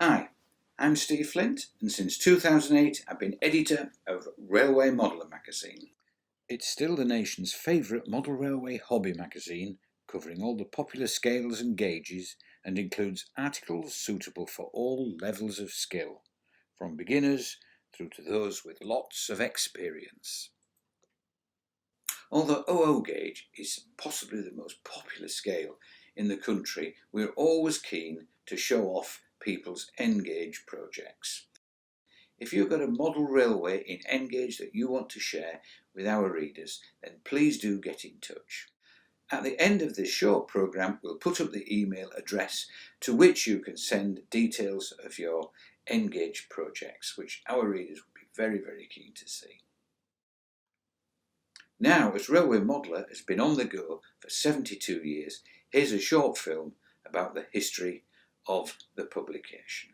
Hi, I'm Steve Flint, and since 2008 I've been editor of Railway Modeller magazine. It's still the nation's favourite model railway hobby magazine, covering all the popular scales and gauges, and includes articles suitable for all levels of skill, from beginners through to those with lots of experience. Although 00 gauge is possibly the most popular scale in the country, we're always keen to show off people's N-gauge projects. If you've got a model railway in N-gauge that you want to share with our readers, then please do get in touch. At the end of this short programme, we'll put up the email address to which you can send details of your N-gauge projects, which our readers will be very, very keen to see. Now, as Railway Modeller has been on the go for 72 years, here's a short film about the history of the publication.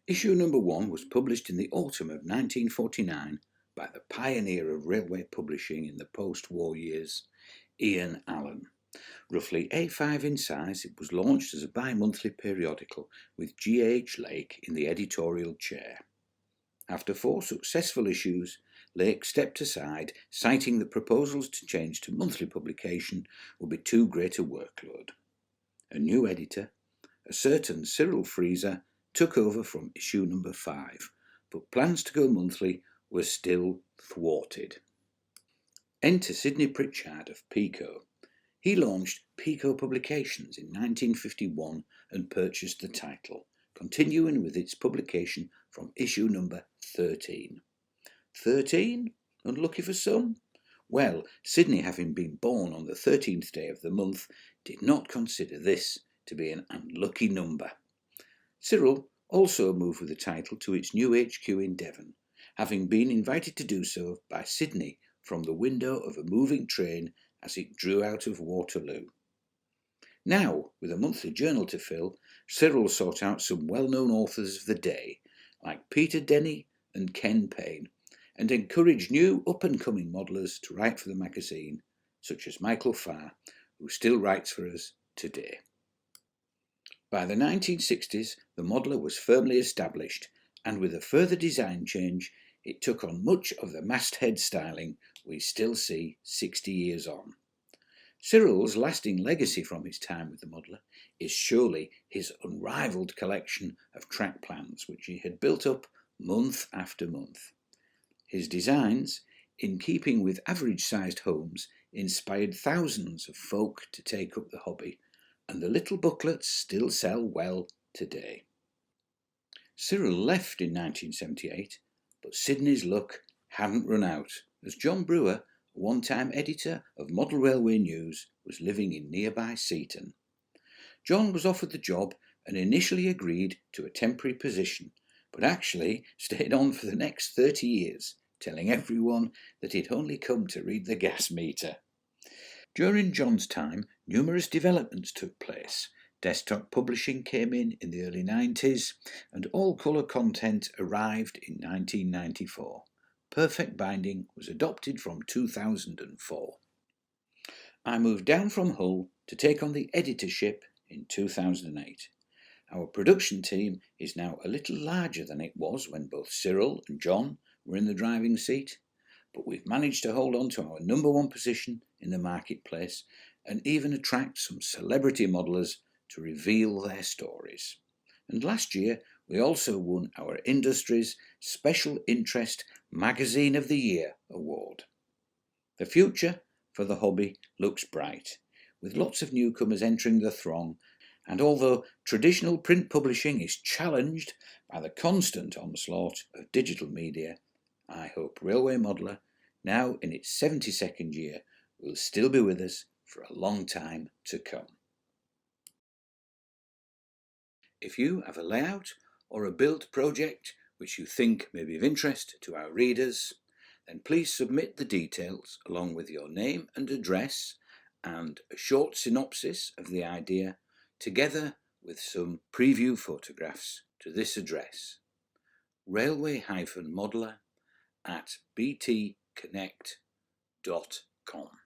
Issue number 1 was published in the autumn of 1949 by the pioneer of railway publishing in the post-war years, Ian Allen. Roughly A5 in size, it was launched as a bi-monthly periodical with G.H. Lake in the editorial chair. After 4 successful issues, Lake stepped aside, citing that proposals to change to monthly publication would be too great a workload. A new editor, a certain Cyril Freezer, took over from issue number 5, but plans to go monthly were still thwarted. Enter Sidney Pritchard of Pico. He launched Pico Publications in 1951 and purchased the title, continuing with its publication from issue number 13. 13? Unlucky for some? Well, Sidney, having been born on the 13th day of the month, did not consider this to be an unlucky number. Cyril also moved with the title to its new HQ in Devon, having been invited to do so by Sidney from the window of a moving train as it drew out of Waterloo. Now, with a monthly journal to fill, Cyril sought out some well-known authors of the day, like Peter Denny and Ken Payne, and encouraged new up-and-coming modellers to write for the magazine, such as Michael Farr, who still writes for us today. By the 1960s, the modeller was firmly established, and with a further design change, it took on much of the masthead styling we still see 60 years on. Cyril's lasting legacy from his time with the modeller is surely his unrivalled collection of track plans, which he had built up month after month. His designs, in keeping with average-sized homes, inspired thousands of folk to take up the hobby, and the little booklets still sell well today. Cyril left in 1978, but Sidney's luck hadn't run out, as John Brewer, a one-time editor of Model Railway News, was living in nearby Seaton. John was offered the job and initially agreed to a temporary position, but actually stayed on for the next 30 years, telling everyone that he'd only come to read the gas meter. During John's time, numerous developments took place. Desktop publishing came in the early 90s, and all-colour content arrived in 1994. Perfect binding was adopted from 2004. I moved down from Hull to take on the editorship in 2008. Our production team is now a little larger than it was when both Cyril and John were in the driving seat, but we've managed to hold on to our number 1 position in the marketplace and even attract some celebrity modellers to reveal their stories. And last year we also won our industry's Special Interest Magazine of the Year award. The future for the hobby looks bright, with lots of newcomers entering the throng, and although traditional print publishing is challenged by the constant onslaught of digital media, I hope Railway Modeller, now in its 72nd year, will still be with us for a long time to come. If you have a layout or a build project which you think may be of interest to our readers, then please submit the details along with your name and address and a short synopsis of the idea, together with some preview photographs, to this address: railway-modeller@btconnect.com.